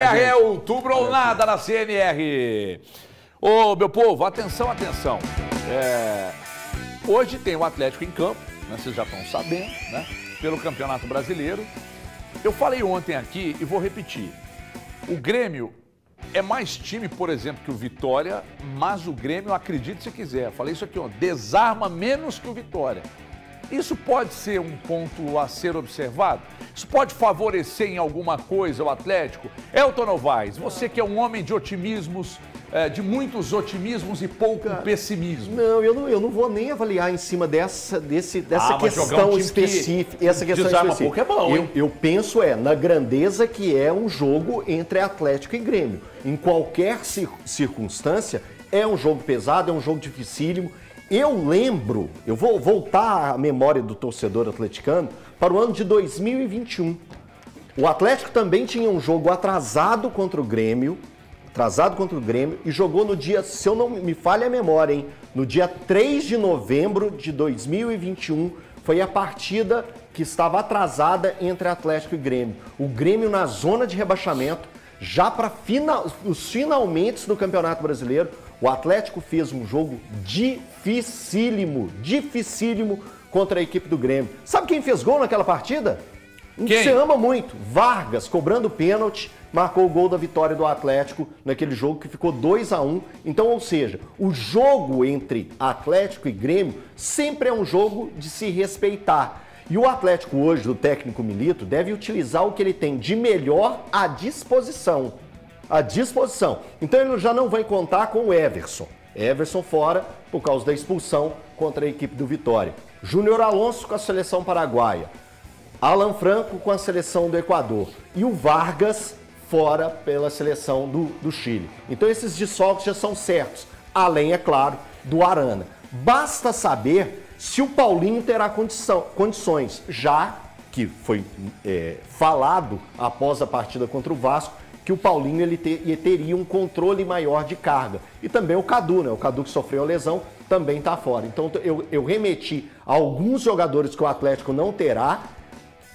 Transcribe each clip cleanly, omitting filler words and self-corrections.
É outubro ou nada na CNR. Ô, meu povo, atenção, atenção. Hoje tem o Atlético em campo, né, vocês já estão sabendo, né? Pelo Campeonato Brasileiro. Eu falei ontem aqui e vou repetir. O Grêmio é mais time, por exemplo, que o Vitória, mas o Grêmio, acredite se quiser, falei isso aqui, ó, desarma menos que o Vitória. Isso pode ser um ponto a ser observado? Isso pode favorecer em alguma coisa o Atlético? Elton Novaes, você que é um homem de otimismos, de muitos otimismos e pouco pessimismo. Não, eu não vou nem avaliar em cima dessa questão específica. Essa questão específica. Pouco é bom, eu penso na grandeza que é um jogo entre Atlético e Grêmio. Em qualquer circunstância, é um jogo pesado, é um jogo dificílimo. Eu lembro, eu vou voltar à memória do torcedor atleticano para o ano de 2021. O Atlético também tinha um jogo atrasado contra o Grêmio, e jogou no dia, se eu não me falha a memória, hein, no dia 3 de novembro de 2021, foi a partida que estava atrasada entre Atlético e Grêmio. O Grêmio na zona de rebaixamento, já para os finalmente do Campeonato Brasileiro. O Atlético fez um jogo dificílimo contra a equipe do Grêmio. Sabe quem fez gol naquela partida? Quem? Você ama muito. Vargas, cobrando pênalti, marcou o gol da vitória do Atlético naquele jogo que ficou 2-1. Então, ou seja, o jogo entre Atlético e Grêmio sempre é um jogo de se respeitar. E o Atlético hoje, do técnico Milito, deve utilizar o que ele tem de melhor à disposição. Então ele já não vai contar com o Everson. Everson fora por causa da expulsão contra a equipe do Vitória. Júnior Alonso com a seleção paraguaia. Alan Franco com a seleção do Equador. E o Vargas fora pela seleção do Chile. Então esses desfalques já são certos. Além, é claro, do Arana. Basta saber se o Paulinho terá condições, já que foi falado após a partida contra o Vasco, que o Paulinho ele teria um controle maior de carga. E também o Cadu, né? O Cadu que sofreu a lesão também está fora. Então eu remeti a alguns jogadores que o Atlético não terá.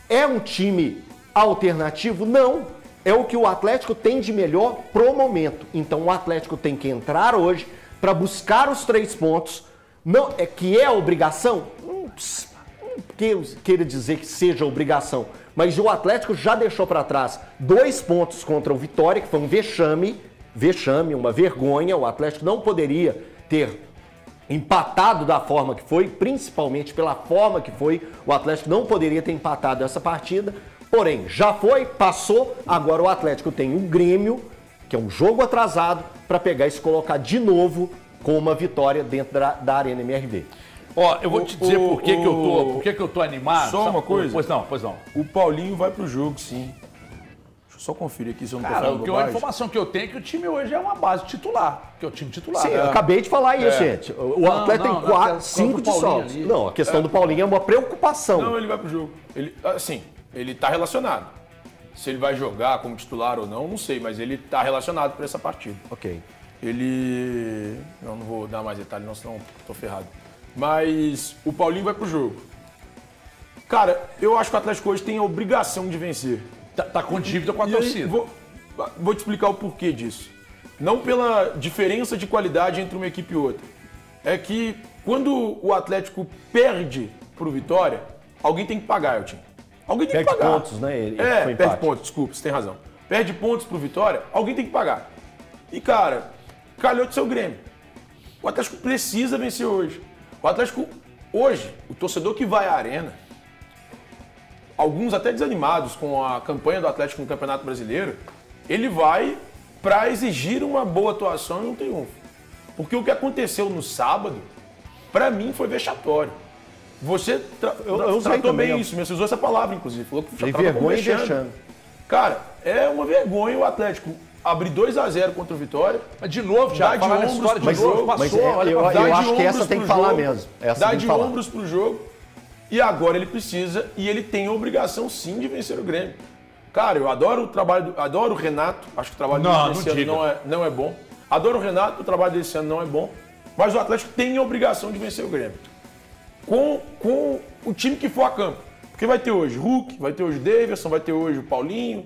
É um time alternativo? Não. É o que o Atlético tem de melhor pro momento. Então o Atlético tem que entrar hoje para buscar os 3 pontos. Não, que é a obrigação? Não queira dizer que seja obrigação. Mas o Atlético já deixou para trás 2 pontos contra o Vitória, que foi um vexame, uma vergonha. O Atlético não poderia ter empatado da forma que foi, principalmente pela forma que foi. O Atlético não poderia ter empatado essa partida. Porém, já foi, passou. Agora o Atlético tem o Grêmio, que é um jogo atrasado, para pegar e se colocar de novo com uma vitória dentro da Arena MRV. Ó, eu vou te dizer por que eu tô animado. Só uma coisa. Pois não. O Paulinho vai pro jogo, sim. Deixa eu só conferir aqui se eu não tô falando bobagem. A informação que eu tenho é que o time hoje é uma base titular, que é o time titular. Sim, eu acabei de falar isso, gente. O Atlético tem 5 desfalques. Não, a questão do Paulinho é uma preocupação. Não, ele vai pro jogo. Ele tá relacionado. Se ele vai jogar como titular ou não sei, mas ele tá relacionado para essa partida. Ok. Não vou dar mais detalhes, não, senão tô ferrado. Mas o Paulinho vai pro jogo. Cara, eu acho que o Atlético hoje tem a obrigação de vencer. Tá com dívida com a torcida. Vou te explicar o porquê disso. Não pela diferença de qualidade entre uma equipe e outra. É que quando o Atlético perde pro Vitória, alguém tem que pagar, Elton. Alguém tem que pagar. Perde pontos, né? Perde pontos, desculpa, você tem razão. Perde pontos pro Vitória, alguém tem que pagar. E, cara, calhou de ser o Grêmio. O Atlético precisa vencer hoje. O Atlético, hoje, o torcedor que vai à arena, alguns até desanimados com a campanha do Atlético no Campeonato Brasileiro, ele vai para exigir uma boa atuação e um triunfo. Porque o que aconteceu no sábado, para mim, foi vexatório. Você tratou bem isso, você usou essa palavra, inclusive. Falou que vergonha e vexame. Cara, é uma vergonha o Atlético abrir 2-0 contra o Vitória. Mas de novo, já falar nessa história de novo, passou. Eu acho que essa tem que falar mesmo. Dá de ombros pro jogo. E agora ele precisa e ele tem a obrigação sim de vencer o Grêmio. Cara, eu adoro o trabalho, adoro o Renato. Acho que o trabalho desse ano não é bom. Adoro o Renato, o trabalho desse ano não é bom. Mas o Atlético tem a obrigação de vencer o Grêmio. Com o time que for a campo. Porque vai ter hoje Hulk, vai ter hoje Davidson, vai ter hoje o Paulinho.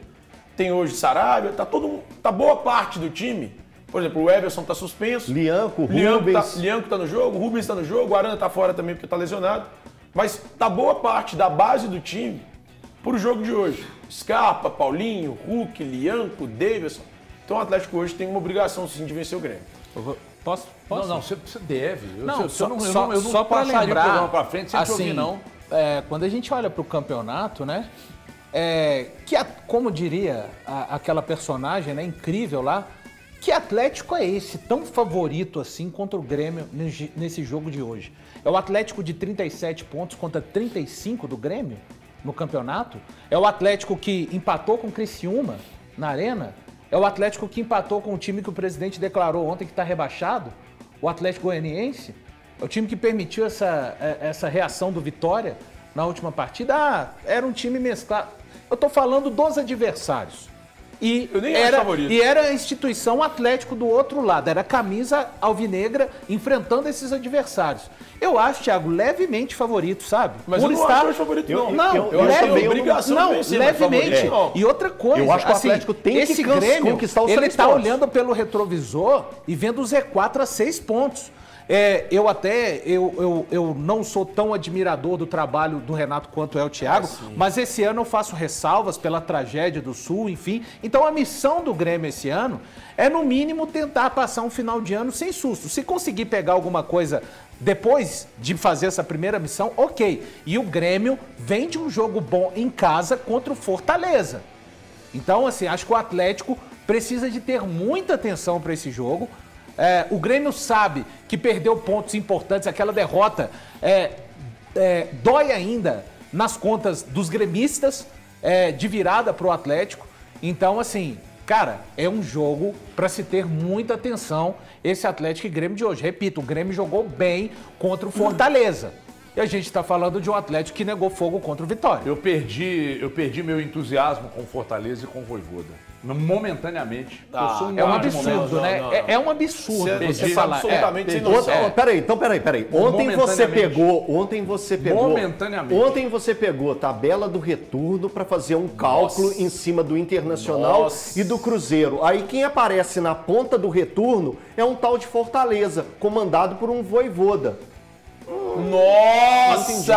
tem hoje Sarabia, tá boa parte do time. Por exemplo, o Everson tá suspenso. Lianco, Rubens. Lianco tá no jogo, o Rubens tá no jogo, o Arana tá fora também porque tá lesionado. Mas tá boa parte da base do time pro jogo de hoje. Scarpa, Paulinho, Hulk, Lianco, Davidson. Então o Atlético hoje tem uma obrigação sim de vencer o Grêmio. Posso? Não, você deve. Só para lembrar, o programa pra frente sem te ouvir, não. Quando a gente olha para o campeonato, né? Como diria aquela personagem, né, incrível lá, que Atlético é esse, tão favorito assim contra o Grêmio nesse jogo de hoje? É o Atlético de 37 pontos contra 35 do Grêmio no campeonato? É o Atlético que empatou com o Criciúma na Arena? É o Atlético que empatou com o time que o presidente declarou ontem que está rebaixado? O Atlético Goianiense? É o time que permitiu essa reação do Vitória na última partida? Era um time mesclado. Eu estou falando dos adversários. Eu nem acho favorito. E era a instituição Atlético do outro lado. Era a camisa alvinegra enfrentando esses adversários. Eu acho, Thiago, levemente favorito, sabe? Mas eu não acho favorito, não. Eu acho que tem obrigação de vencer, levemente. E outra coisa, eu acho que o Atlético tem que conquistar os 3 pontos. Ele está olhando pelo retrovisor e vendo o Z4 a 6 pontos. Eu não sou tão admirador do trabalho do Renato quanto é o Thiago, mas esse ano eu faço ressalvas pela tragédia do Sul, enfim. Então a missão do Grêmio esse ano é, no mínimo, tentar passar um final de ano sem susto. Se conseguir pegar alguma coisa depois de fazer essa primeira missão, ok. E o Grêmio vem de um jogo bom em casa contra o Fortaleza. Então, assim, acho que o Atlético precisa de ter muita atenção para esse jogo. O Grêmio sabe que perdeu pontos importantes, aquela derrota dói ainda nas contas dos gremistas, de virada para o Atlético. Então, assim, cara, é um jogo para se ter muita atenção esse Atlético e Grêmio de hoje. Repito, o Grêmio jogou bem contra o Fortaleza. E a gente está falando de um Atlético que negou fogo contra o Vitória. Eu perdi meu entusiasmo com o Fortaleza e com o Vojvoda. Momentaneamente. É um absurdo, né? É um absurdo você falar. Absolutamente sem noção. Peraí. Ontem você pegou tabela do retorno para fazer um cálculo em cima do Internacional e do Cruzeiro. Aí quem aparece na ponta do retorno é um tal de Fortaleza, comandado por um Vojvoda. Nossa!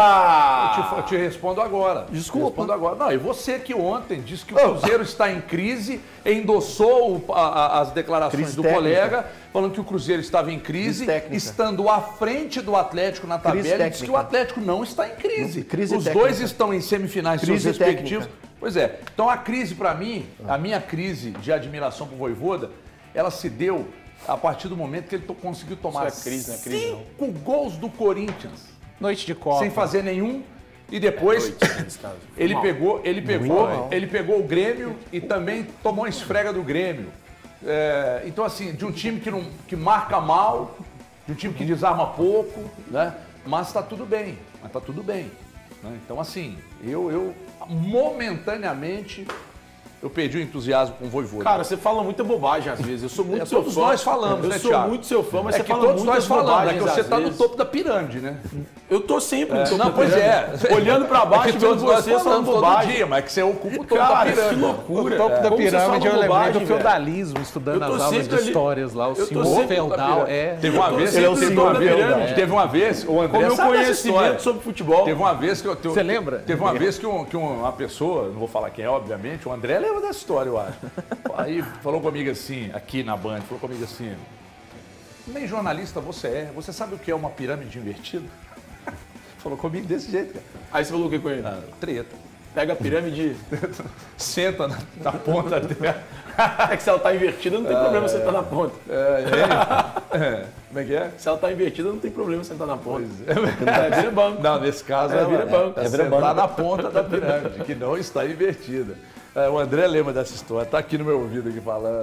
Eu te respondo agora. Desculpa. Não, e você que ontem disse que o Cruzeiro está em crise, endossou as declarações do colega, falando que o Cruzeiro estava em crise estando à frente do Atlético na tabela, e disse que o Atlético não está em crise. Os dois estão em semifinais seus respectivos. Pois é. Então a crise para mim, a minha crise de admiração por Vojvoda, ela se deu a partir do momento que ele conseguiu tomar 5 gols do Corinthians. Noite de Copa. Sem fazer nenhum. E depois ele pegou o Grêmio e também tomou uma esfrega do Grêmio. Então, assim, de um time que marca mal, de um time que desarma pouco, né? Mas está tudo bem. Né? Então, assim, eu momentaneamente... Eu perdi o entusiasmo com o Vojvoda. Cara, você fala muita bobagem às vezes. Eu sou muito seu fã. Todos nós falamos, né, Thiago? Eu sou muito seu fã, mas você fala todos nós falamos, que você está no topo da pirâmide, né? Eu tô sempre no topo da pirâmide. Pois é. Olhando pra baixo, vendo você falando bobagem. Todo dia, mas que você ocupa o topo da pirâmide. Que loucura. O topo da pirâmide eu lembrei do feudalismo, estudando as aulas de histórias lá. O senhor feudal Teve uma vez, o André com meu sabe conhecimento sobre futebol. Teve uma vez que você lembra? Teve uma vez que uma pessoa, não vou falar quem é, obviamente, o André lembra dessa história, eu acho. Aí falou comigo assim, aqui na Band, nem jornalista você sabe o que é uma pirâmide invertida? Falou comigo desse jeito, cara. Aí você falou o que com ele? Treta. Pega a pirâmide, senta na ponta dela. É que se ela tá invertida, não tem problema sentar na ponta. Como é que é? Se ela tá invertida, não tem problema sentar na ponta. Vira banco. Não, nesse caso vira banco. Sentar na ponta da pirâmide, que não está invertida. O André lembra dessa história, tá aqui no meu ouvido aqui falando.